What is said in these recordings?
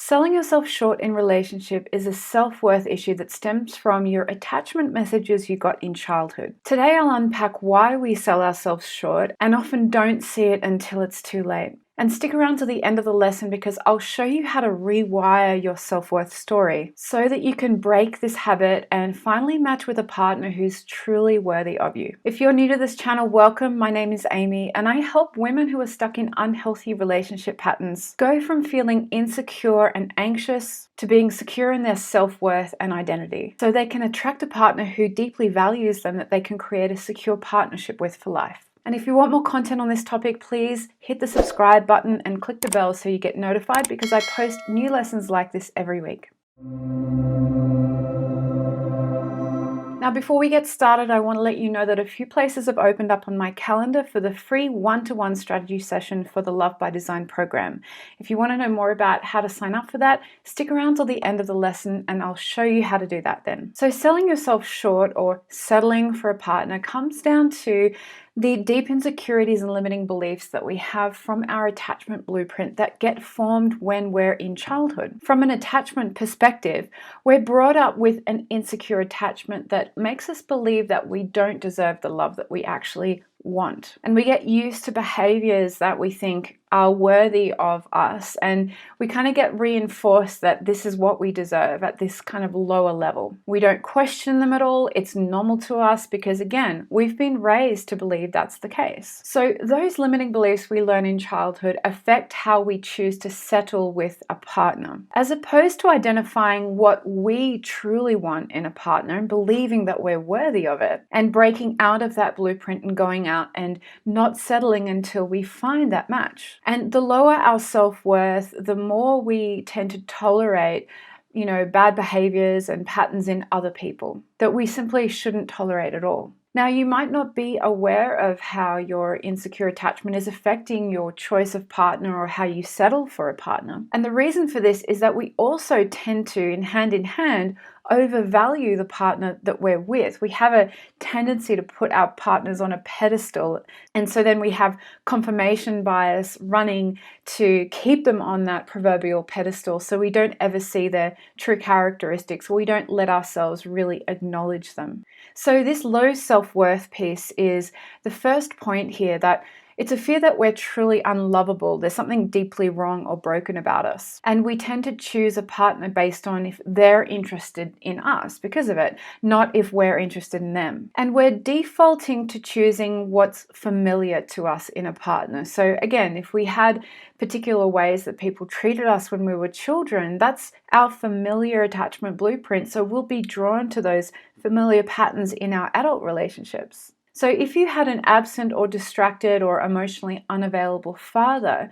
Selling yourself short in relationship is a self-worth issue that stems from your attachment messages you got in childhood. Today I'll unpack why we sell ourselves short and often don't see it until it's too late. And stick around to the end of the lesson because I'll show you how to rewire your self-worth story so that you can break this habit and finally match with a partner who's truly worthy of you. If you're new to this channel, welcome. My name is Amy and I help women who are stuck in unhealthy relationship patterns go from feeling insecure and anxious to being secure in their self-worth and identity so they can attract a partner who deeply values them that they can create a secure partnership with for life. And if you want more content on this topic, please hit the subscribe button and click the bell so you get notified because I post new lessons like this every week. Now, before we get started, I want to let you know that a few places have opened up on my calendar for the free one-to-one strategy session for the Love by Design program. If you want to know more about how to sign up for that, stick around till the end of the lesson and I'll show you how to do that then. So selling yourself short or settling for a partner comes down to the deep insecurities and limiting beliefs that we have from our attachment blueprint that get formed when we're in childhood. From an attachment perspective, we're brought up with an insecure attachment that makes us believe that we don't deserve the love that we actually want. And we get used to behaviors that we think are worthy of us, and we kind of get reinforced that this is what we deserve at this kind of lower level. We don't question them at all. It's normal to us because, again, we've been raised to believe that's the case. So those limiting beliefs we learn in childhood affect how we choose to settle with a partner. As opposed to identifying what we truly want in a partner and believing that we're worthy of it and breaking out of that blueprint and going out and not settling until we find that match. And the lower our self-worth, the more we tend to tolerate, bad behaviors and patterns in other people that we simply shouldn't tolerate at all. Now, you might not be aware of how your insecure attachment is affecting your choice of partner or how you settle for a partner. And the reason for this is that we also tend to, in hand, overvalue the partner that we're with. We have a tendency to put our partners on a pedestal. And so then we have confirmation bias running to keep them on that proverbial pedestal so we don't ever see their true characteristics. We don't let ourselves really acknowledge them. So this low self-worth piece is the first point here, that it's a fear that we're truly unlovable. There's something deeply wrong or broken about us. And we tend to choose a partner based on if they're interested in us because of it, not if we're interested in them. And we're defaulting to choosing what's familiar to us in a partner. So again, if we had particular ways that people treated us when we were children, that's our familiar attachment blueprint. So we'll be drawn to those familiar patterns in our adult relationships. So if you had an absent or distracted or emotionally unavailable father,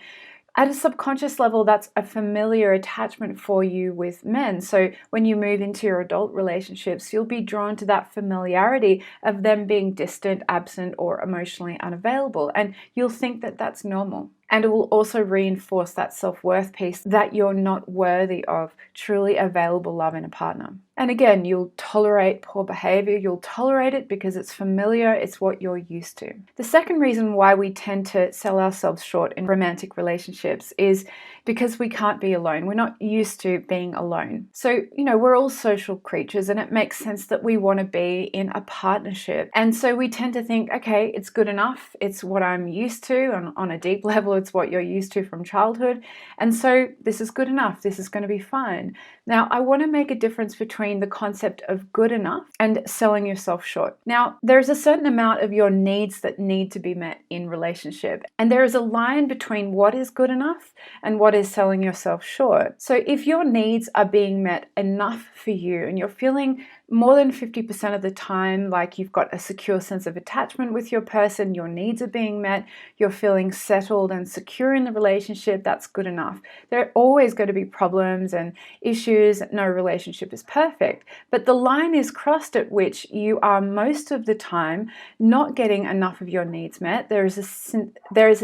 at a subconscious level, that's a familiar attachment for you with men. So when you move into your adult relationships, you'll be drawn to that familiarity of them being distant, absent, or emotionally unavailable. And you'll think that that's normal. And it will also reinforce that self-worth piece that you're not worthy of truly available love in a partner. And again, you'll tolerate poor behavior. You'll tolerate it because it's familiar. It's what you're used to. The second reason why we tend to sell ourselves short in romantic relationships is because we can't be alone. We're not used to being alone. So, we're all social creatures and it makes sense that we want to be in a partnership. And so we tend to think, okay, it's good enough. It's what I'm used to. And on a deep level, it's what you're used to from childhood. And so this is good enough. This is going to be fine. Now, I want to make a difference between the concept of good enough and selling yourself short. Now, there's a certain amount of your needs that need to be met in relationship. And there is a line between what is good enough and what is selling yourself short. So if your needs are being met enough for you and you're feeling more than 50% of the time like you've got a secure sense of attachment with your person, your needs are being met, you're feeling settled and secure in the relationship, that's good enough. There are always going to be problems and issues. No relationship is perfect. But the line is crossed at which you are most of the time not getting enough of your needs met. There is a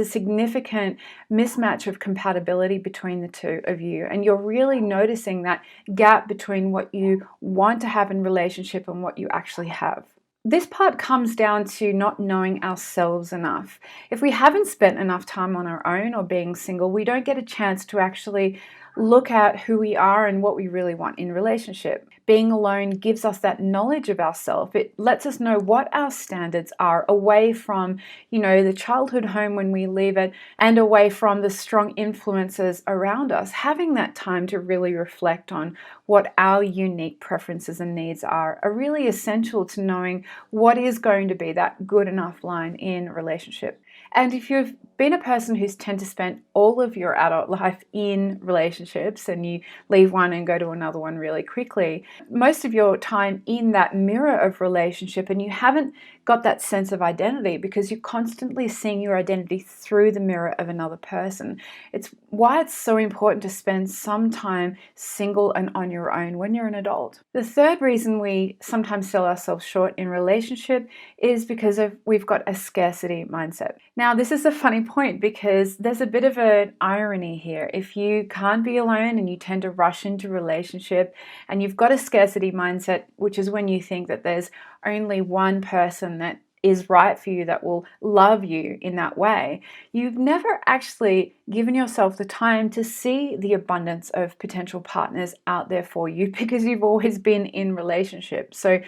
significant mismatch of compatibility between the two of you. And you're really noticing that gap between what you want to have in relationship and what you actually have. This part comes down to not knowing ourselves enough. If we haven't spent enough time on our own or being single, we don't get a chance to actually look at who we are and what we really want in relationship. Being alone gives us that knowledge of ourselves. It lets us know what our standards are away from, the childhood home when we leave it, and away from the strong influences around us. Having that time to really reflect on what our unique preferences and needs are really essential to knowing what is going to be that good enough line in relationship. And if you've been a person who's tend to spend all of your adult life in relationships and you leave one and go to another one really quickly, most of your time in that mirror of relationship, and you haven't got that sense of identity because you're constantly seeing your identity through the mirror of another person. It's why it's so important to spend some time single and on your own when you're an adult. The third reason we sometimes sell ourselves short in relationship is because we've got a scarcity mindset. Now, this is a funny point because there's a bit of an irony here. If you can't be alone and you tend to rush into relationship and you've got a scarcity mindset, which is when you think that there's only one person that is right for you, that will love you in that way, you've never actually given yourself the time to see the abundance of potential partners out there for you because you've always been in relationships. So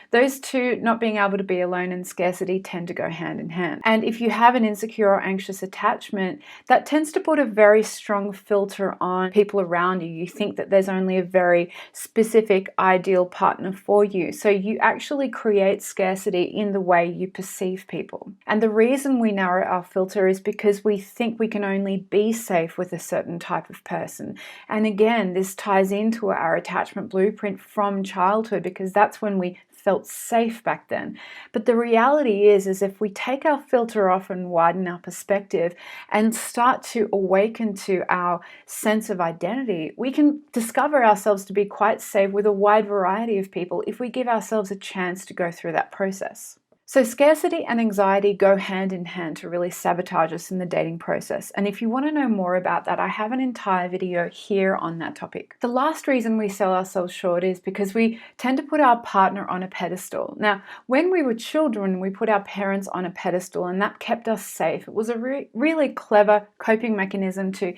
those two, not being able to be alone and scarcity, tend to go hand in hand. And if you have an insecure or anxious attachment, that tends to put a very strong filter on people around you. You think that there's only a very specific ideal partner for you. So you actually create scarcity in the way you perceive people. And the reason we narrow our filter is because we think we can only be safe with a certain type of person. And again, this ties into our attachment blueprint from childhood because that's when we felt safe back then. But the reality is if we take our filter off and widen our perspective and start to awaken to our sense of identity, we can discover ourselves to be quite safe with a wide variety of people if we give ourselves a chance to go through that process. So scarcity and anxiety go hand in hand to really sabotage us in the dating process. And if you want to know more about that, I have an entire video here on that topic. The last reason we sell ourselves short is because we tend to put our partner on a pedestal. Now, when we were children, we put our parents on a pedestal and that kept us safe. It was a really clever coping mechanism to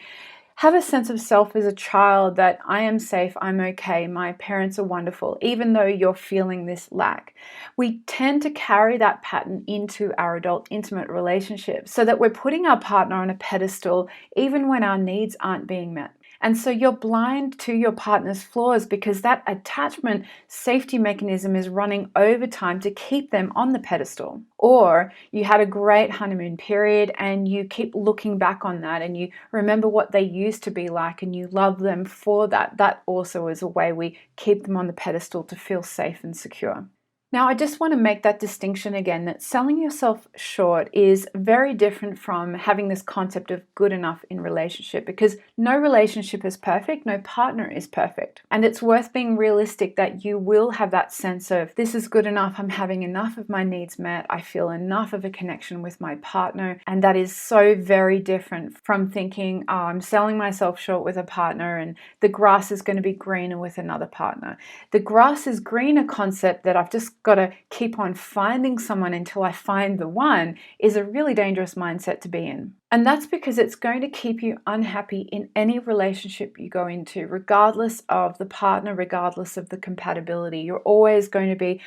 have a sense of self as a child, that I am safe, I'm okay, my parents are wonderful, even though you're feeling this lack. We tend to carry that pattern into our adult intimate relationships so that we're putting our partner on a pedestal even when our needs aren't being met. And so you're blind to your partner's flaws because that attachment safety mechanism is running overtime to keep them on the pedestal. Or you had a great honeymoon period and you keep looking back on that and you remember what they used to be like and you love them for that. That also is a way we keep them on the pedestal to feel safe and secure. Now, I just want to make that distinction again, that selling yourself short is very different from having this concept of good enough in relationship, because no relationship is perfect, no partner is perfect. And it's worth being realistic that you will have that sense of, this is good enough, I'm having enough of my needs met, I feel enough of a connection with my partner. And that is so very different from thinking, oh, I'm selling myself short with a partner and the grass is going to be greener with another partner. The grass is greener concept that I've just got to keep on finding someone until I find the one is a really dangerous mindset to be in. And that's because it's going to keep you unhappy in any relationship you go into, regardless of the partner, regardless of the compatibility. You're always going to be,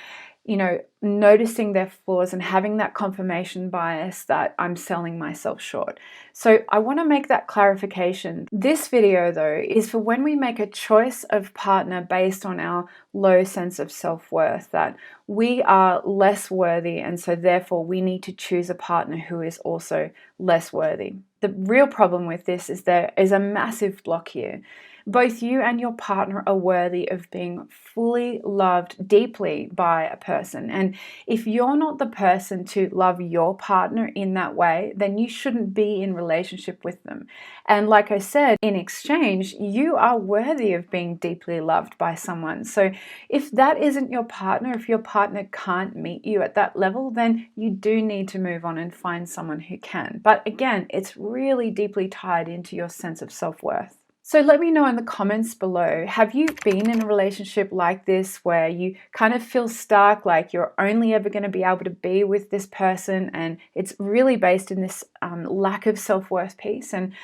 noticing their flaws and having that confirmation bias that I'm selling myself short. So I want to make that clarification. This video, though, is for when we make a choice of partner based on our low sense of self-worth, that we are less worthy and so therefore we need to choose a partner who is also less worthy. The real problem with this is there is a massive block here. Both you and your partner are worthy of being fully loved deeply by a person. And if you're not the person to love your partner in that way, then you shouldn't be in relationship with them. And like I said, in exchange, you are worthy of being deeply loved by someone. So if that isn't your partner, if your partner can't meet you at that level, then you do need to move on and find someone who can. But again, it's really deeply tied into your sense of self-worth. So let me know in the comments below, have you been in a relationship like this where you kind of feel stuck, like you're only ever going to be able to be with this person and it's really based in this lack of self-worth piece? And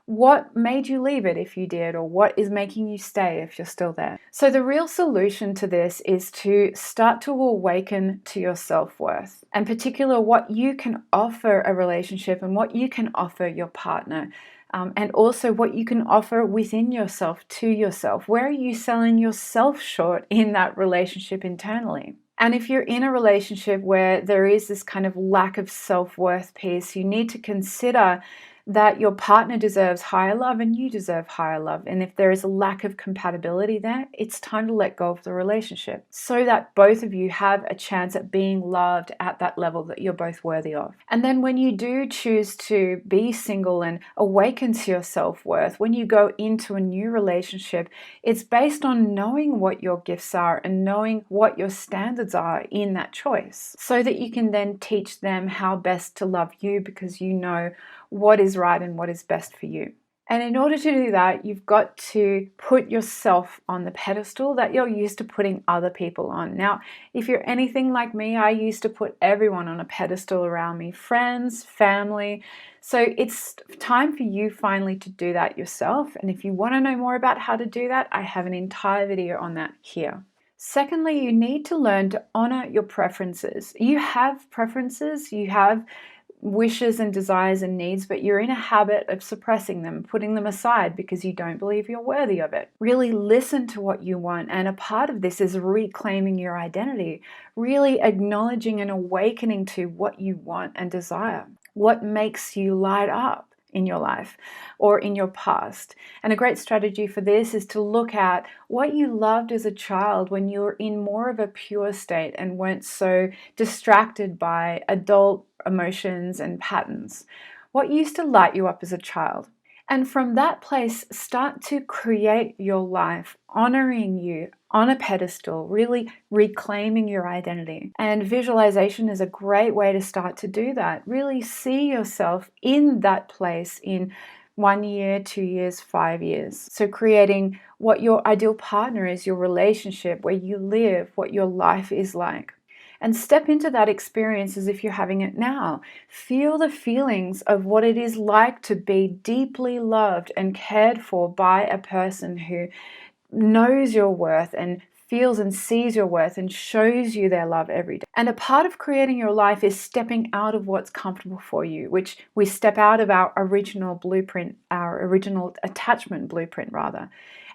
What made you leave it if you did, or what is making you stay if you're still there? So the real solution to this is to start to awaken to your self-worth, and particular what you can offer a relationship and what you can offer your partner. And also what you can offer within yourself to yourself. Where are you selling yourself short in that relationship internally? And if you're in a relationship where there is this kind of lack of self-worth piece, you need to consider that your partner deserves higher love and you deserve higher love. And if there is a lack of compatibility there, it's time to let go of the relationship so that both of you have a chance at being loved at that level that you're both worthy of. And then when you do choose to be single and awaken to your self-worth, when you go into a new relationship, it's based on knowing what your gifts are and knowing what your standards are in that choice, so that you can then teach them how best to love you, because you know what is right and what is best for you. And in order to do that, you've got to put yourself on the pedestal that you're used to putting other people on. Now, if you're anything like me, I used to put everyone on a pedestal around me, friends, family. So it's time for you finally to do that yourself. And if you want to know more about how to do that, I have an entire video on that here. Secondly, you need to learn to honor your preferences. You have preferences, you have wishes and desires and needs, but you're in a habit of suppressing them, putting them aside because you don't believe you're worthy of it. Really listen to what you want, and a part of this is reclaiming your identity, really acknowledging and awakening to what you want and desire, what makes you light up in your life or in your past. And a great strategy for this is to look at what you loved as a child when you were in more of a pure state and weren't so distracted by adult emotions and patterns. What used to light you up as a child? And from that place, start to create your life, honoring you on a pedestal, really reclaiming your identity. And visualization is a great way to start to do that. Really see yourself in that place in 1 year, 2 years, 5 years. So creating what your ideal partner is, your relationship, where you live, what your life is like. And step into that experience as if you're having it now. Feel the feelings of what it is like to be deeply loved and cared for by a person who knows your worth and feels and sees your worth and shows you their love every day. And a part of creating your life is stepping out of what's comfortable for you, which we step out of our original blueprint, our original attachment blueprint rather.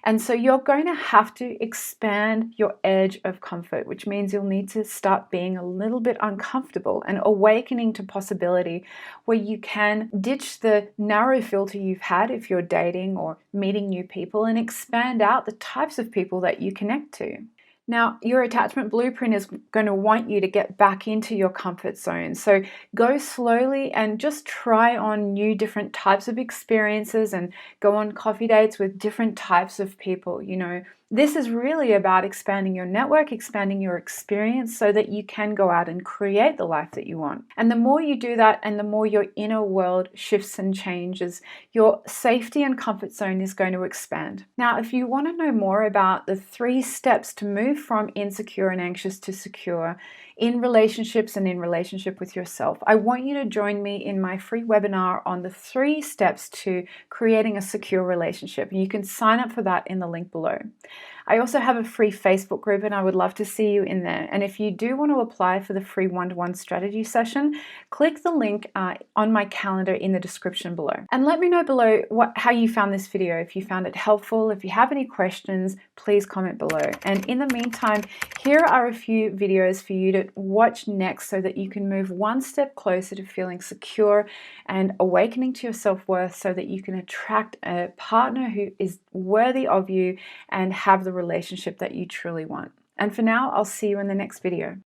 And so you're going to have to expand your edge of comfort, which means you'll need to start being a little bit uncomfortable and awakening to possibility, where you can ditch the narrow filter you've had if you're dating or meeting new people and expand out the types of people that you connect to. Now, your attachment blueprint is going to want you to get back into your comfort zone. So go slowly and just try on new different types of experiences and go on coffee dates with different types of people. You know, this is really about expanding your network, expanding your experience so that you can go out and create the life that you want. And the more you do that and the more your inner world shifts and changes, your safety and comfort zone is going to expand. Now, if you want to know more about the 3 steps to move from insecure and anxious to secure in relationships and in relationship with yourself, I want you to join me in my free webinar on the 3 steps to creating a secure relationship. And you can sign up for that in the link below. I also have a free Facebook group and I would love to see you in there. And if you do want to apply for the free one-to-one strategy session, click the link on my calendar in the description below. And let me know below how you found this video. If you found it helpful, if you have any questions, please comment below. And in the meantime, here are a few videos for you to watch next so that you can move one step closer to feeling secure and awakening to your self-worth so that you can attract a partner who is worthy of you and have the relationship that you truly want. And for now, I'll see you in the next video.